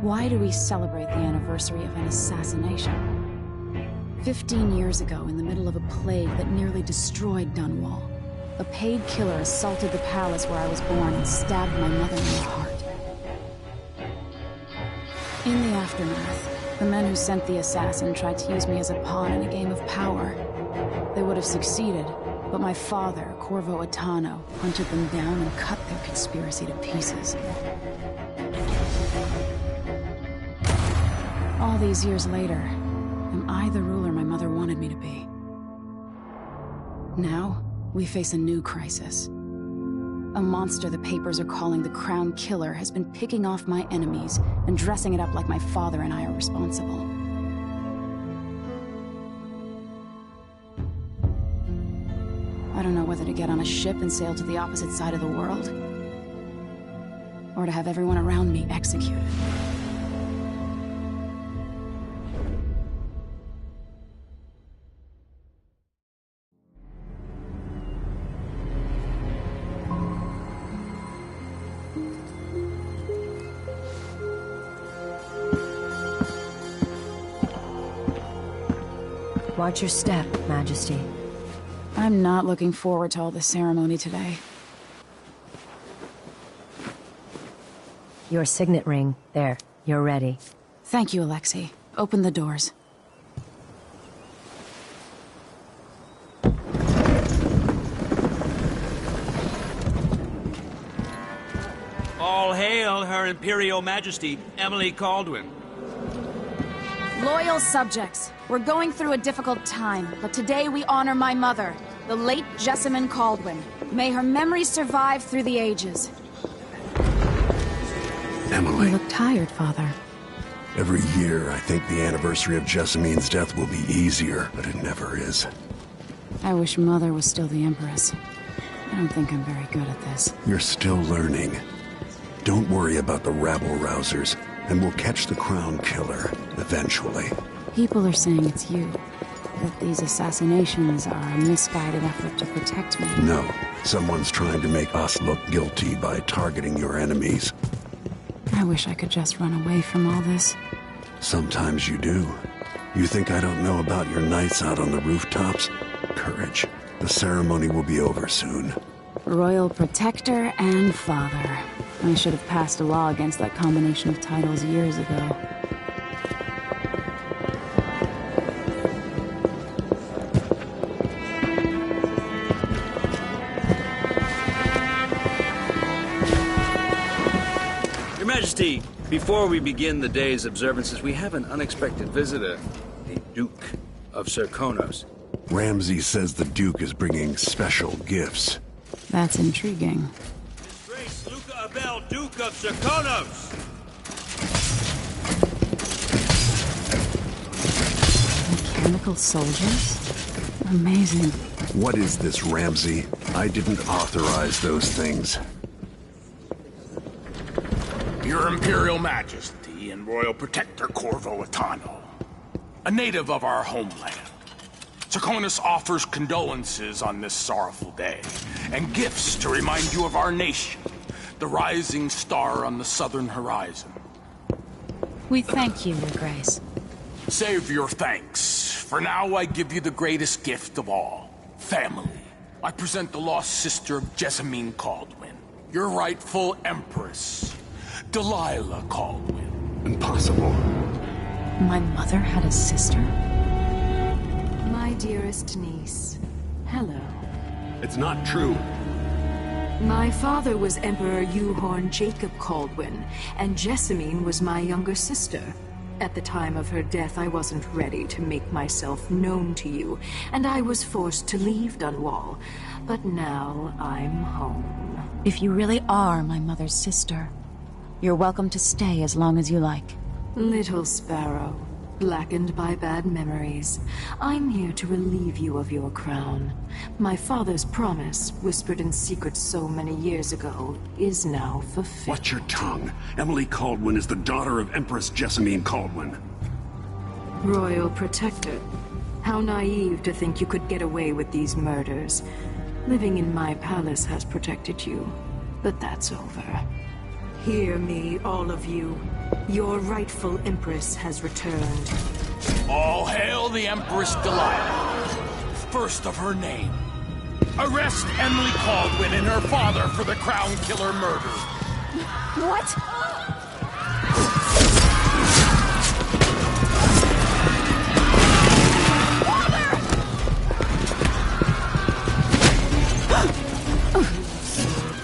Why do we celebrate the anniversary of an assassination? 15 years ago, in the middle of a plague that nearly destroyed Dunwall, a paid killer assaulted the palace where I was born and stabbed my mother in the heart. In the aftermath, the men who sent the assassin tried to use me as a pawn in a game of power. They would have succeeded, but my father, Corvo Attano, hunted them down and cut their conspiracy to pieces. All these years later, am I the ruler my mother wanted me to be? Now, we face a new crisis. A monster the papers are calling the Crown Killer has been picking off my enemies and dressing it up like my father and I are responsible. I don't know whether to get on a ship and sail to the opposite side of the world, or to have everyone around me executed. Watch your step, Majesty. I'm not looking forward to all the ceremony today. Your signet ring. There, you're ready. Thank you, Alexei. Open the doors. All hail Her Imperial Majesty, Emily Caldwin. Loyal subjects, we're going through a difficult time, but today we honor my mother, the late Jessamine Caldwin. May her memory survive through the ages. Emily. You look tired, Father. Every year, I think the anniversary of Jessamine's death will be easier, but it never is. I wish Mother was still the Empress. I don't think I'm very good at this. You're still learning. Don't worry about the rabble-rousers, and we'll catch the Crown Killer, eventually. People are saying it's you. That these assassinations are a misguided effort to protect me. No. Someone's trying to make us look guilty by targeting your enemies. I wish I could just run away from all this. Sometimes you do. You think I don't know about your nights out on the rooftops? Courage. The ceremony will be over soon. Royal Protector and Father. I should have passed a law against that combination of titles years ago. Your Majesty, before we begin the day's observances, we have an unexpected visitor, the Duke of Serkonos. Ramsay says the Duke is bringing special gifts. That's intriguing. His Grace Luca Abel, Duke of Serkonos! Mechanical soldiers? Amazing. What is this, Ramsay? I didn't authorize those things. Your Imperial Majesty and Royal Protector Corvo Attano, a native of our homeland. Serkonos offers condolences on this sorrowful day, and gifts to remind you of our nation, the rising star on the southern horizon. We thank you, Your Grace. Save your thanks. For now, I give you the greatest gift of all, family. I present the lost sister of Jessamine Caldwin, your rightful Empress, Delilah Caldwin. Impossible. My mother had a sister? My dearest niece, hello. It's not true. My father was Emperor Euhorn Jacob Caldwin, and Jessamine was my younger sister. At the time of her death, I wasn't ready to make myself known to you, and I was forced to leave Dunwall. But now I'm home. If you really are my mother's sister, you're welcome to stay as long as you like. Little sparrow, blackened by bad memories, I'm here to relieve you of your crown. My father's promise, whispered in secret so many years ago, is now fulfilled. Watch your tongue. Emily Caldwin is the daughter of Empress Jessamine Caldwin. Royal Protector, how naive to think you could get away with these murders. Living in my palace has protected you, but that's over. Hear me, all of you. Your rightful Empress has returned. All hail the Empress Delilah, first of her name. Arrest Emily Caldwin and her father for the Crown Killer murder. What?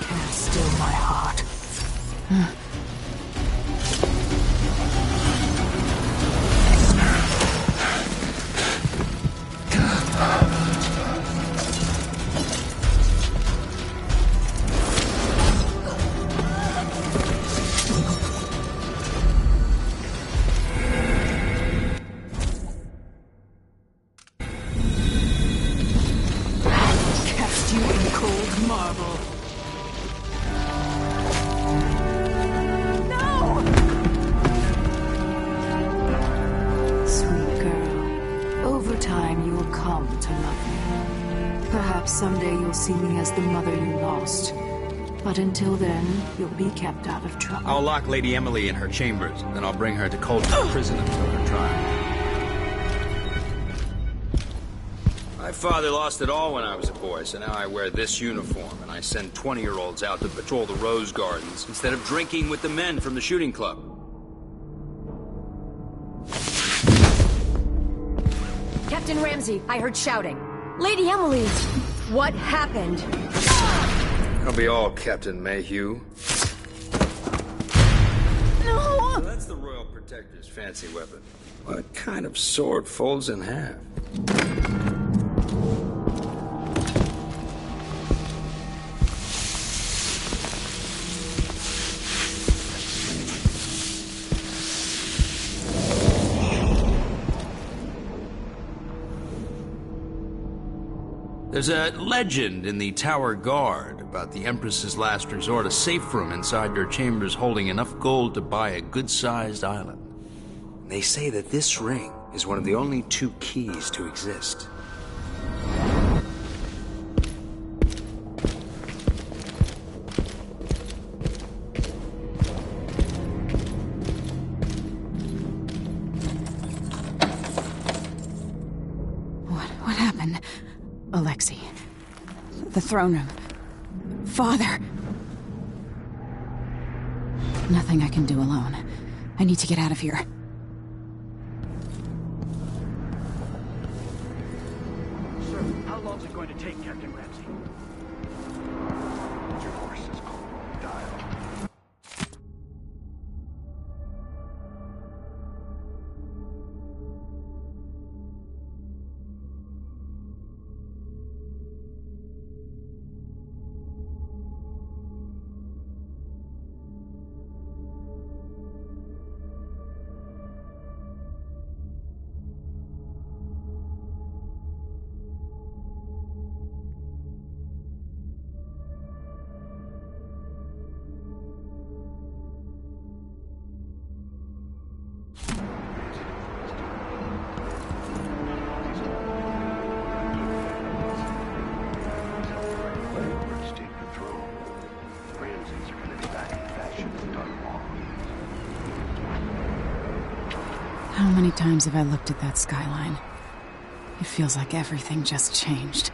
Can't still my heart. Cast you in cold marble. Sweet girl, over time you'll come to love me. Perhaps someday you'll see me as the mother you lost. But until then, you'll be kept out of trouble. I'll lock Lady Emily in her chambers, then I'll bring her to Coldstream Prison until her trial. My father lost it all when I was a boy, so now I wear this uniform, and I send 20-year-olds out to patrol the rose gardens instead of drinking with the men from the shooting club. Captain Ramsey, I heard shouting. Lady Emily! What happened? That'll be all, Captain Mayhew. No! So that's the Royal Protector's fancy weapon. What kind of sword folds in half? There's a legend in the Tower Guard about the Empress's last resort, a safe room inside her chambers holding enough gold to buy a good-sized island. They say that this ring is one of the only 2 keys to exist. What happened? Alexei. The throne room. Father. Nothing I can do alone. I need to get out of here. Sir, how long is it going to take, Captain Ramsey? Your horse is called Dial. How many times have I looked at that skyline? It feels like everything just changed.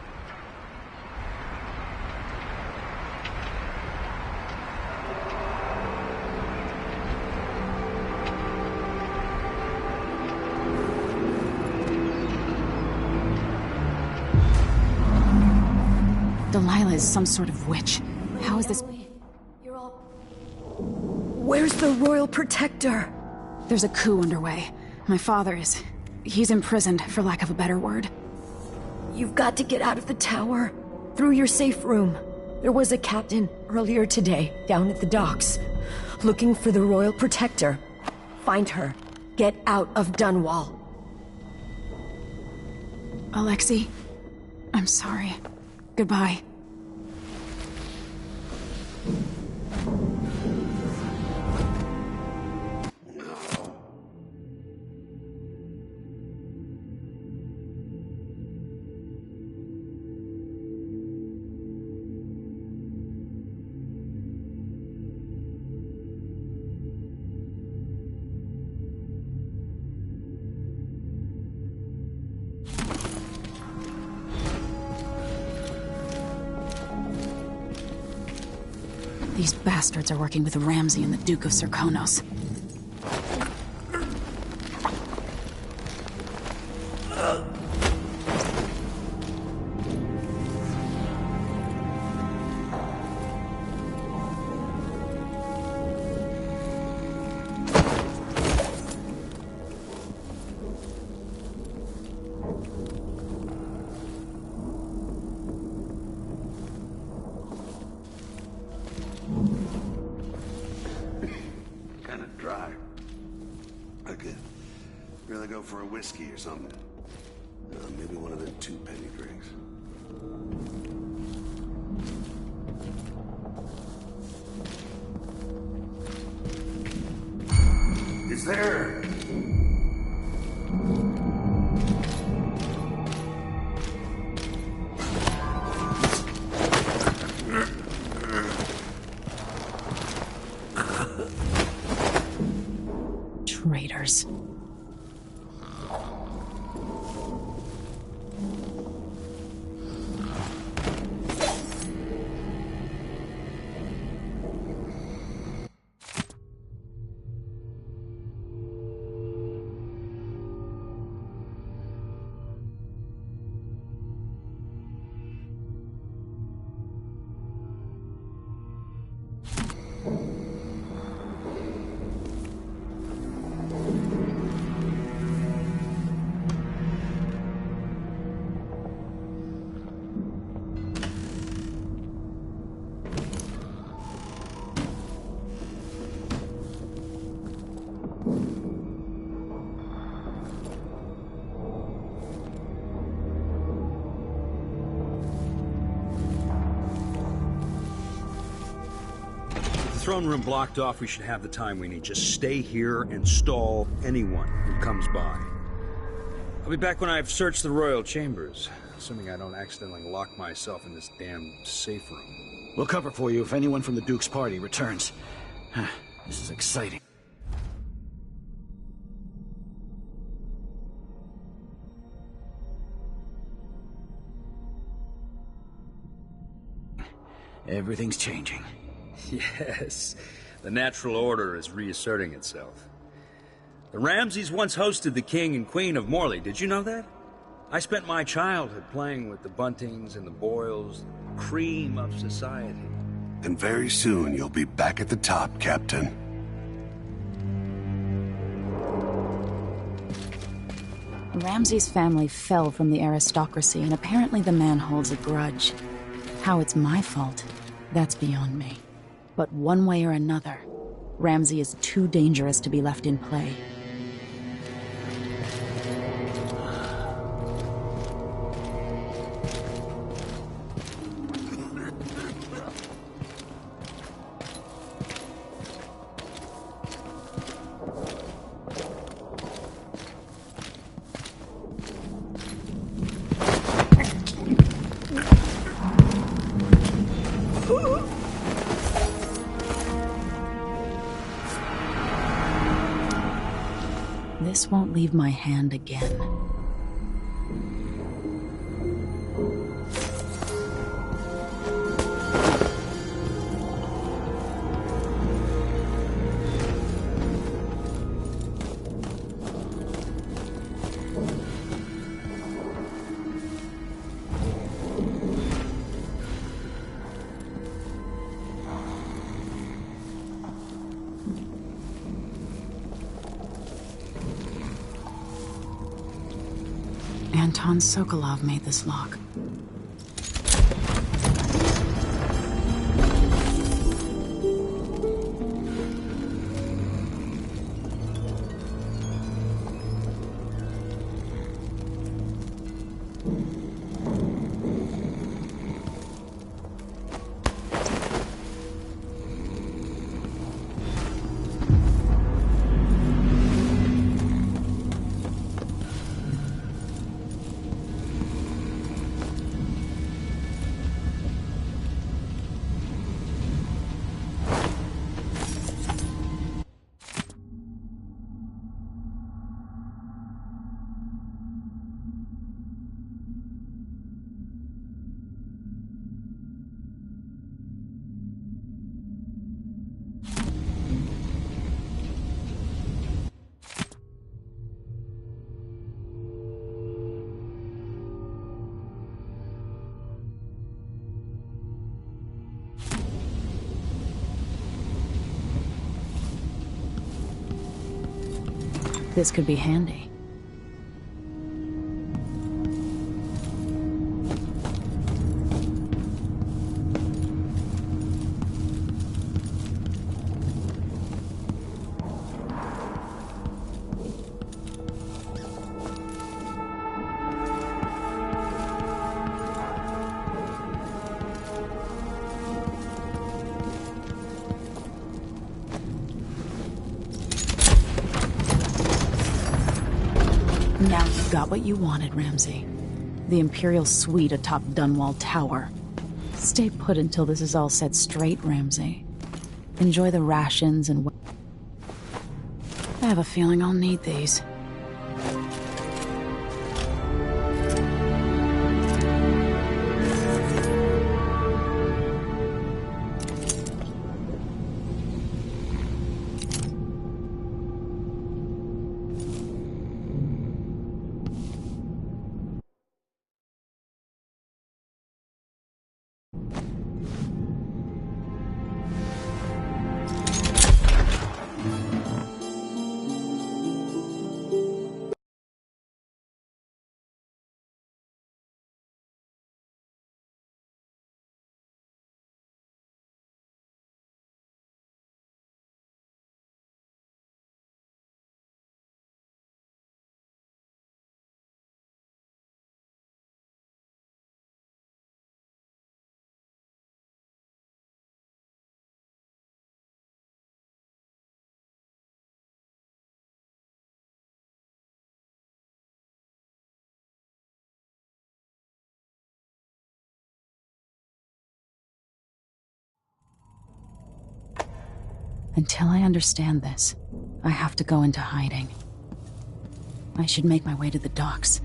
Delilah is some sort of witch. How is this? You're all... Where's the Royal Protector? There's a coup underway. My father is... he's imprisoned, for lack of a better word. You've got to get out of the tower. Through your safe room. There was a captain earlier today, down at the docks, looking for the Royal Protector. Find her. Get out of Dunwall. Alexei, I'm sorry. Goodbye. These bastards are working with Ramsay and the Duke of Serkonos. Kind of dry. I could really go for a whiskey or something. Maybe one of them 2-penny drinks. Is there? Traitors. Throne room blocked off, we should have the time we need. Just stay here and stall anyone who comes by. I'll be back when I've searched the royal chambers, assuming I don't accidentally lock myself in this damn safe room. We'll cover for you if anyone from the Duke's party returns. This is exciting. Everything's changing. Yes, the natural order is reasserting itself. The Ramsays once hosted the King and Queen of Morley, did you know that? I spent my childhood playing with the Buntings and the Boyles, the cream of society. And very soon you'll be back at the top, Captain. Ramsay's family fell from the aristocracy, and apparently the man holds a grudge. How it's my fault, that's beyond me. But one way or another, Ramsay is too dangerous to be left in play. This won't leave my hand again. Anton Sokolov made this lock. This could be handy. Now you got what you wanted, Ramsey. The Imperial suite atop Dunwall Tower. Stay put until this is all set straight, Ramsey. Enjoy the rations and... I have a feeling I'll need these. Until I understand this, I have to go into hiding. I should make my way to the docks.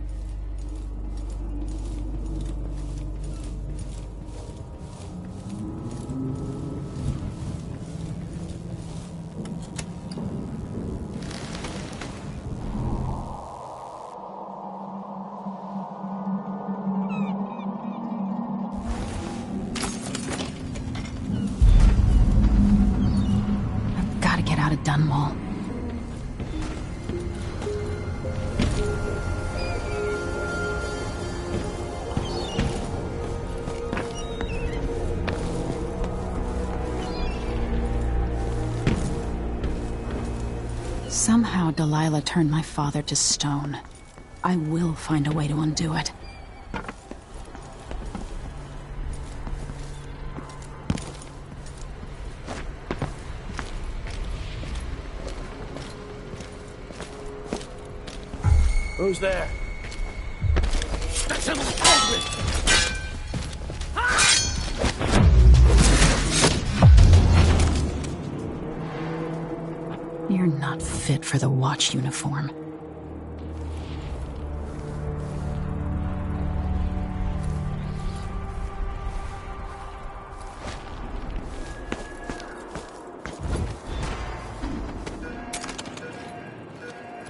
Dunwall. Somehow Delilah turned my father to stone. I will find a way to undo it. Who's there? That's Emily Caldwell! You're not fit for the watch uniform.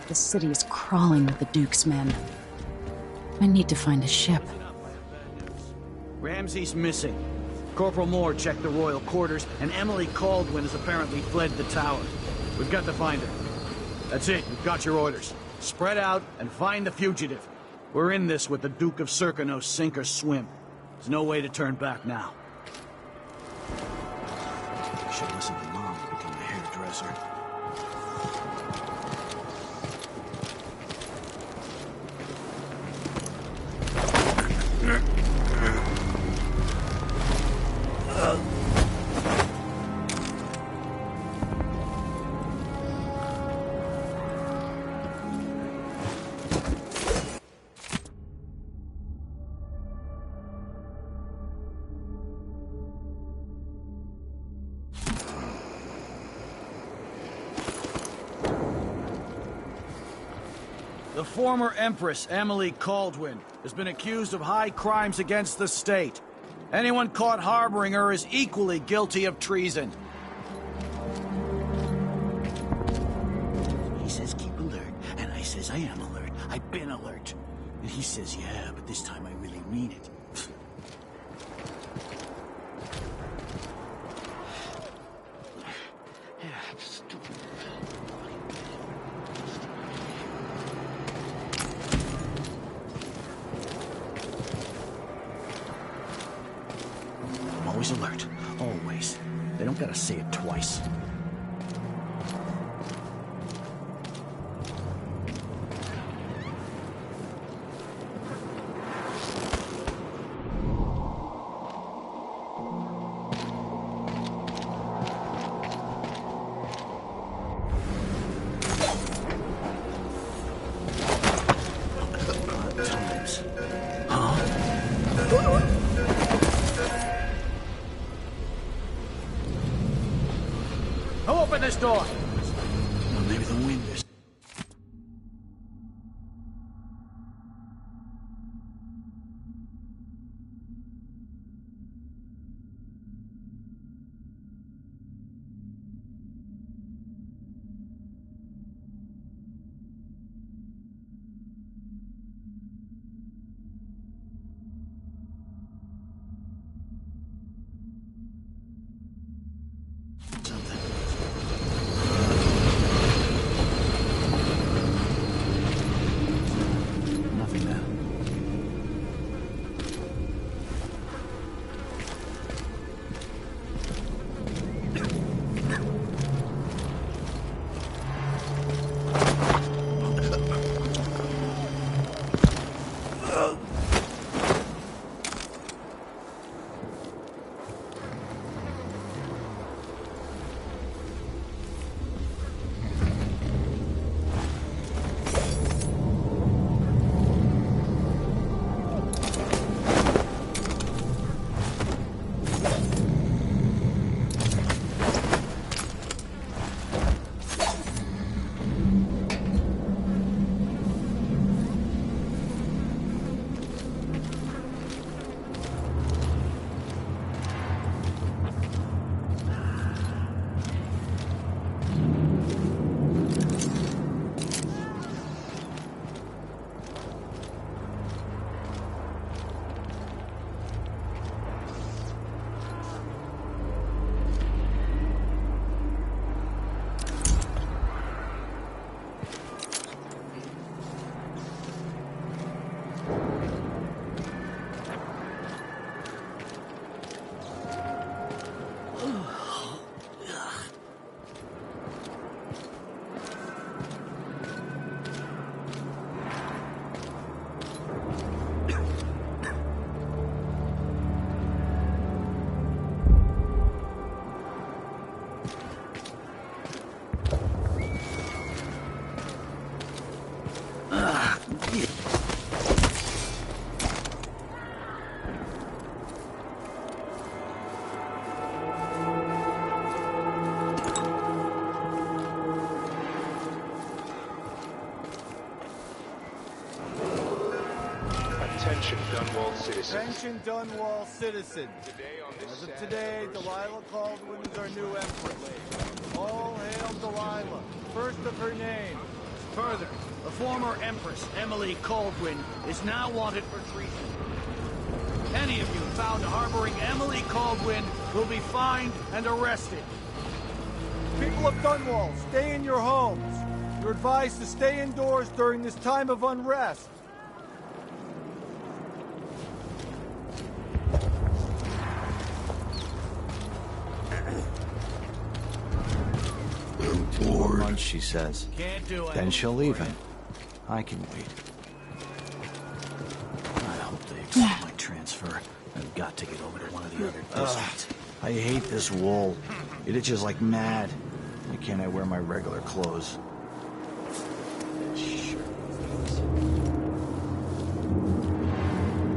The city is crawling with the Duke's men. I need to find a ship. Ramsey's missing. Corporal Moore checked the royal quarters, and Emily Caldwell has apparently fled the tower. We've got to find her. That's it, you've got your orders. Spread out and find the fugitive. We're in this with the Duke of Serkino, sink or swim. There's no way to turn back now. I should listen to Mom to become a hairdresser. The former Empress, Emily Caldwell, has been accused of high crimes against the state. Anyone caught harboring her is equally guilty of treason. He says keep alert, and I says I am alert. I've been alert. And he says, yeah, but this time I really mean it. I'm always alert. Always. They don't gotta say it twice. Who opened this door? Well, maybe the wind is... Nothing there. Attention, Dunwall citizens. Attention, Dunwall citizens. As of today, Delilah Caldwin is our new empress. All hail Delilah, first of her name. Further, the former Empress, Emily Caldwin, is now wanted for treason. Any of you found harboring Emily Caldwin will be fined and arrested. People of Dunwall, stay in your homes. You're advised to stay indoors during this time of unrest. Months, she says. Can't do it. Then she'll leave him. I can wait. I hope they accept my transfer. I've got to get over to one of the other districts. I hate this wool. It itches like mad. Why can't I wear my regular clothes?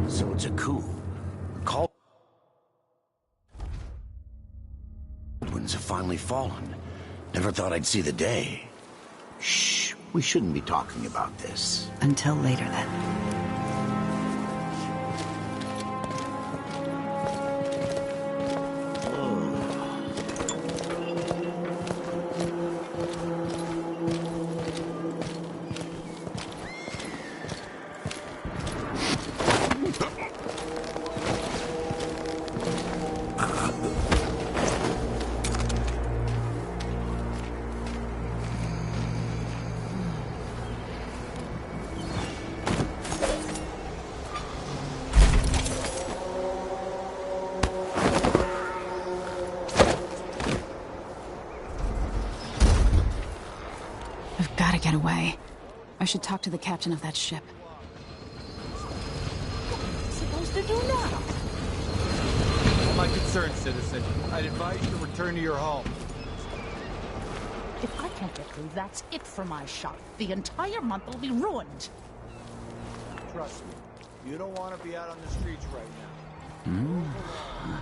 So it's a coup. Caldwins have finally fallen. Never thought I'd see the day. Shh, we shouldn't be talking about this. Until later, then. gotta get away. I should talk to the captain of that ship. Supposed to do now? My concern, citizen. I'd advise you to return to your home. If I can't get through, that's it for my shop. The entire month will be ruined. Trust me, you don't want to be out on the streets right now.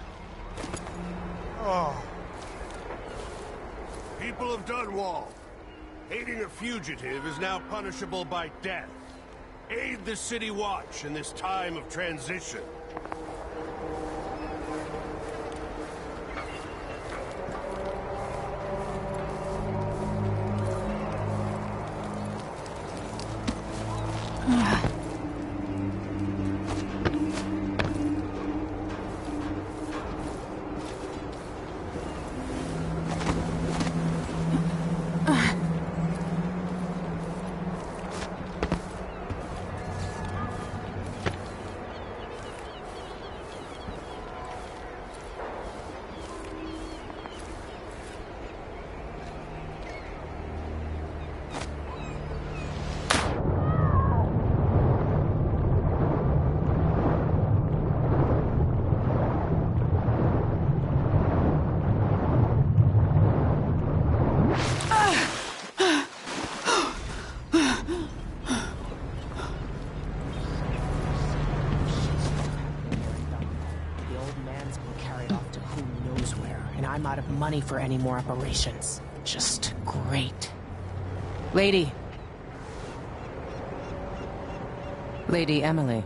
Oh. People of Dunwall, aiding a fugitive is now punishable by death. Aid the City Watch in this time of transition. I'm out of money for any more operations. Just great. Lady. Lady Emily,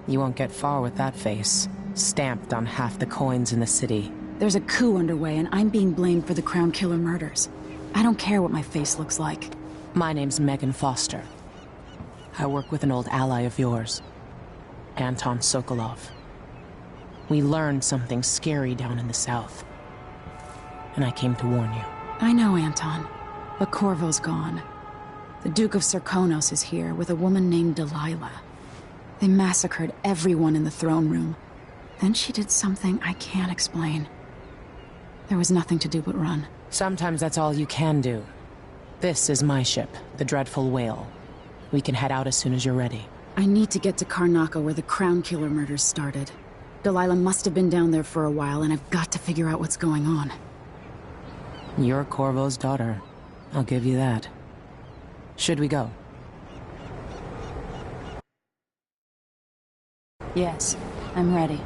you won't get far with that face. Stamped on half the coins in the city. There's a coup underway and I'm being blamed for the Crown Killer murders. I don't care what my face looks like. My name's Megan Foster. I work with an old ally of yours, Anton Sokolov. We learned something scary down in the south, and I came to warn you. I know, Anton. But Corvo's gone. The Duke of Serkonos is here with a woman named Delilah. They massacred everyone in the throne room. Then she did something I can't explain. There was nothing to do but run. Sometimes that's all you can do. This is my ship, the Dreadful Whale. We can head out as soon as you're ready. I need to get to Karnaca where the Crown Killer murders started. Delilah must have been down there for a while, and I've got to figure out what's going on. You're Corvo's daughter. I'll give you that. Should we go? Yes, I'm ready.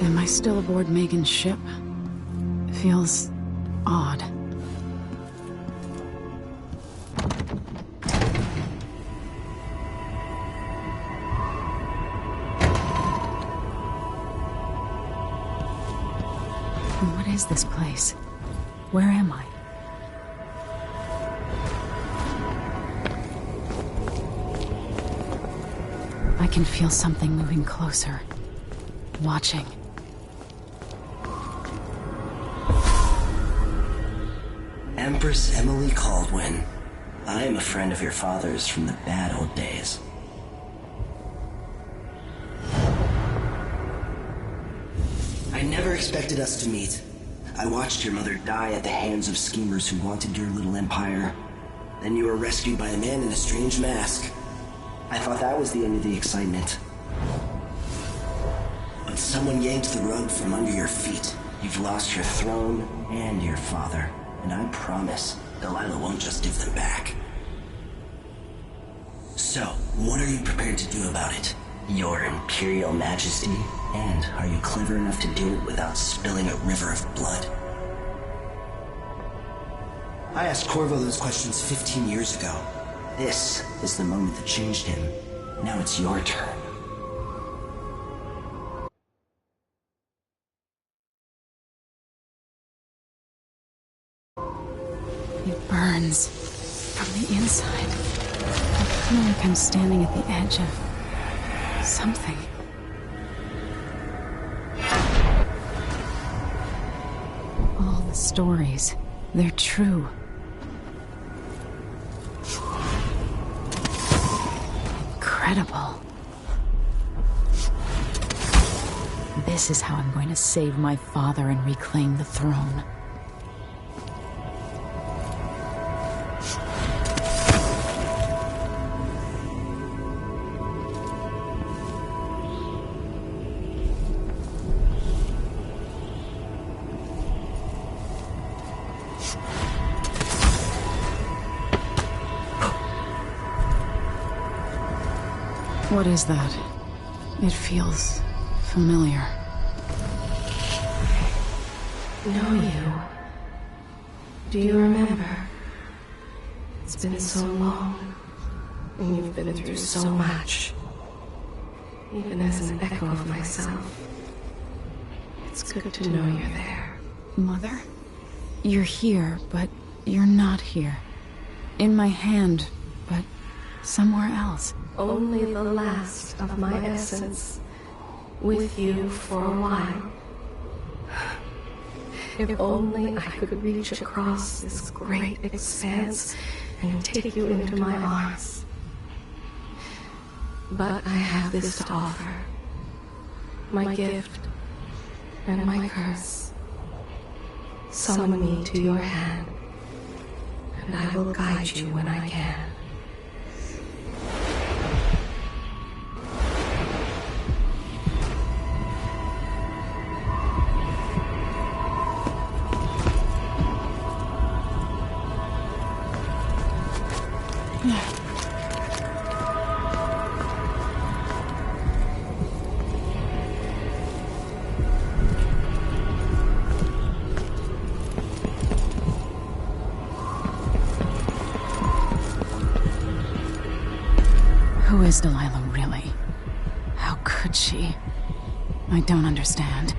Am I still aboard Megan's ship? It feels odd. What is this place? Where am I? I can feel something moving closer. Watching. Empress Emily Caldwin. I am a friend of your father's from the bad old days. I never expected us to meet. I watched your mother die at the hands of schemers who wanted your little empire. Then you were rescued by a man in a strange mask. I thought that was the end of the excitement. But someone yanked the rug from under your feet. You've lost your throne and your father. And I promise, Delilah won't just give them back. So, what are you prepared to do about it? Your Imperial Majesty? And are you clever enough to do it without spilling a river of blood? I asked Corvo those questions 15 years ago. This is the moment that changed him. Now it's your turn. It burns from the inside. I feel like I'm standing at the edge of something. All the stories, they're true. Incredible. This is how I'm going to save my father and reclaim the throne. What is that? It feels familiar. Know you. Do you remember? It's been so long, and you've been through so much. Even as an echo of myself, it's good to know you're there. Mother? You're here, but you're not here. In my hand, but somewhere else. Only the last of my essence, with you for a while. If only I could reach across this great expanse and take you into my arms. But I have this to offer. My gift and my curse. Summon me to your hand, and I will guide you when I can. Who is Delilah really? How could she? I don't understand.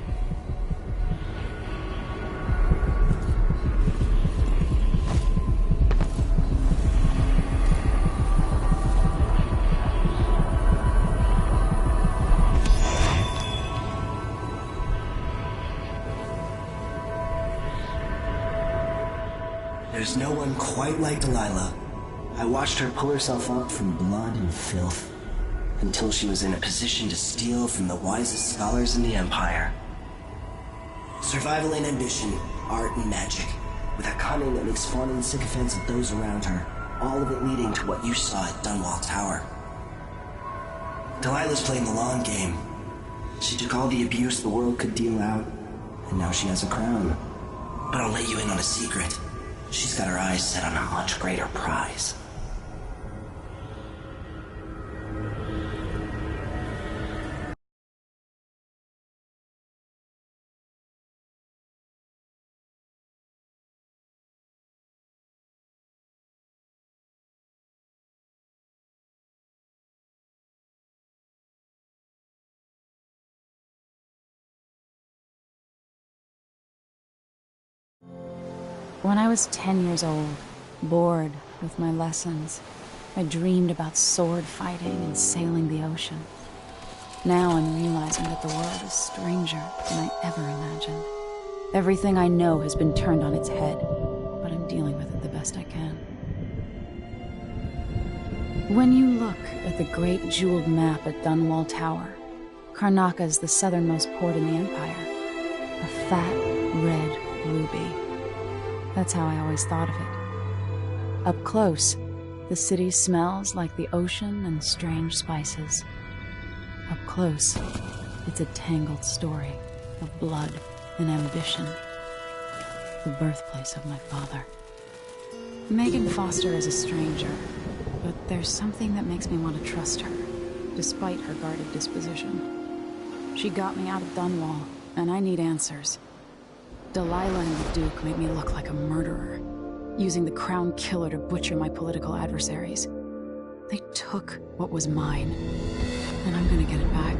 There's no one quite like Delilah. I watched her pull herself up from blood and filth, until she was in a position to steal from the wisest scholars in the Empire. Survival and ambition, art and magic, with a cunning that makes fawning sycophants of those around her, all of it leading to what you saw at Dunwall Tower. Delilah's playing the long game. She took all the abuse the world could deal out, and now she has a crown. But I'll let you in on a secret. She's got her eyes set on a much greater prize. When I was 10 years old, bored with my lessons, I dreamed about sword fighting and sailing the ocean. Now I'm realizing that the world is stranger than I ever imagined. Everything I know has been turned on its head, but I'm dealing with it the best I can. When you look at the great jeweled map at Dunwall Tower, Karnaca is the southernmost port in the Empire. A fat, red ruby. That's how I always thought of it. Up close, the city smells like the ocean and strange spices. Up close, it's a tangled story of blood and ambition. The birthplace of my father. Megan Foster is a stranger, but there's something that makes me want to trust her, despite her guarded disposition. She got me out of Dunwall, and I need answers. Delilah and the Duke made me look like a murderer, using the Crown Killer to butcher my political adversaries. They took what was mine, and I'm gonna get it back.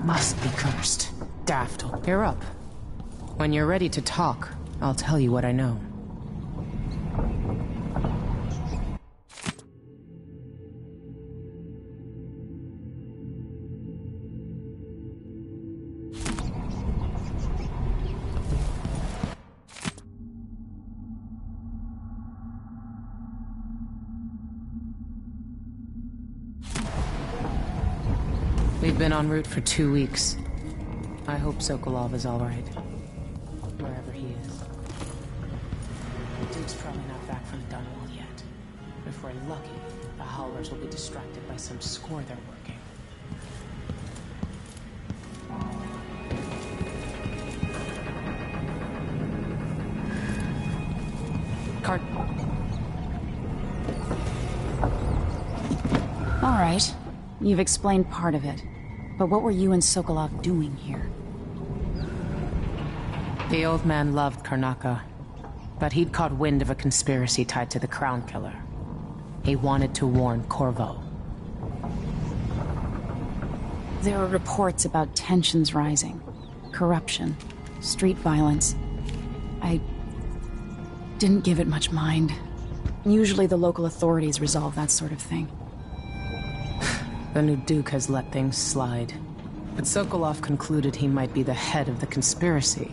Must be cursed. Daft. You're up. When you're ready to talk, I'll tell you what I know. We've been en route for 2 weeks. I hope Sokolov is all right. Wherever he is. The Duke's probably not back from Dunwall yet. If we're lucky, the Howlers will be distracted by some score they're working. Cart. All right. You've explained part of it. But what were you and Sokolov doing here? The old man loved Karnaka, but he'd caught wind of a conspiracy tied to the Crown Killer. He wanted to warn Corvo. There are reports about tensions rising, corruption, street violence. I didn't give it much mind. Usually the local authorities resolve that sort of thing. The new Duke has let things slide. But Sokolov concluded he might be the head of the conspiracy.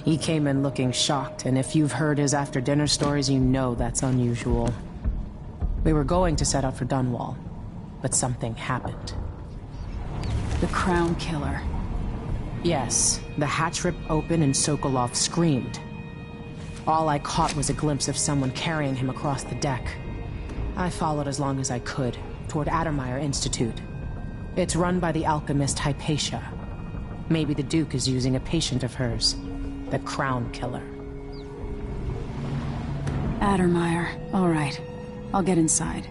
He came in looking shocked, and if you've heard his after-dinner stories, you know that's unusual. We were going to set out for Dunwall, but something happened. The Crown Killer. Yes, the hatch ripped open and Sokolov screamed. All I caught was a glimpse of someone carrying him across the deck. I followed as long as I could, toward Addermeyer Institute. It's run by the alchemist Hypatia. Maybe the Duke is using a patient of hers, the Crown Killer. Addermeyer. All right. I'll get inside.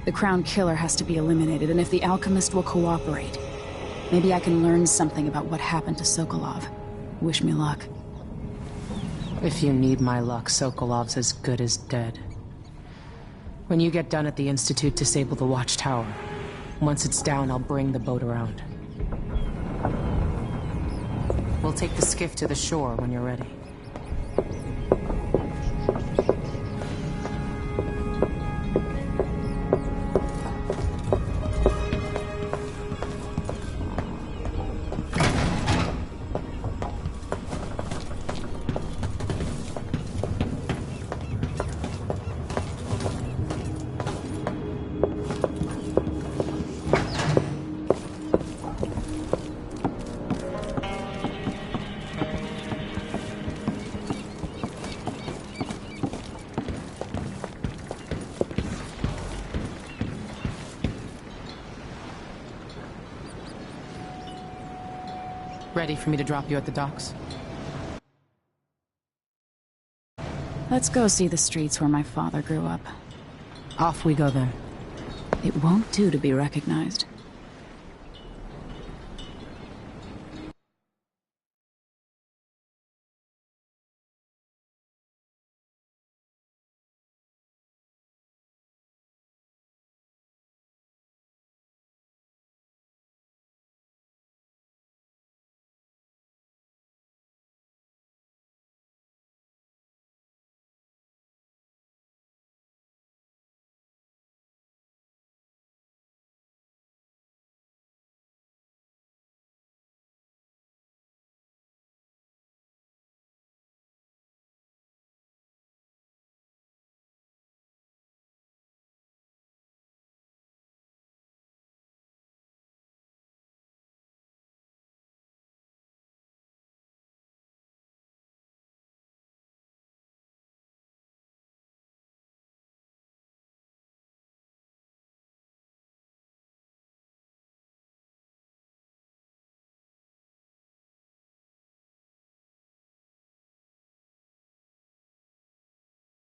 The Crown Killer has to be eliminated, and if the alchemist will cooperate, maybe I can learn something about what happened to Sokolov. Wish me luck. If you need my luck, Sokolov's as good as dead. When you get done at the Institute, disable the watchtower. Once it's down, I'll bring the boat around. We'll take the skiff to the shore when you're ready. Ready for me to drop you at the docks? Let's go see the streets where my father grew up. Off we go then. It won't do to be recognized.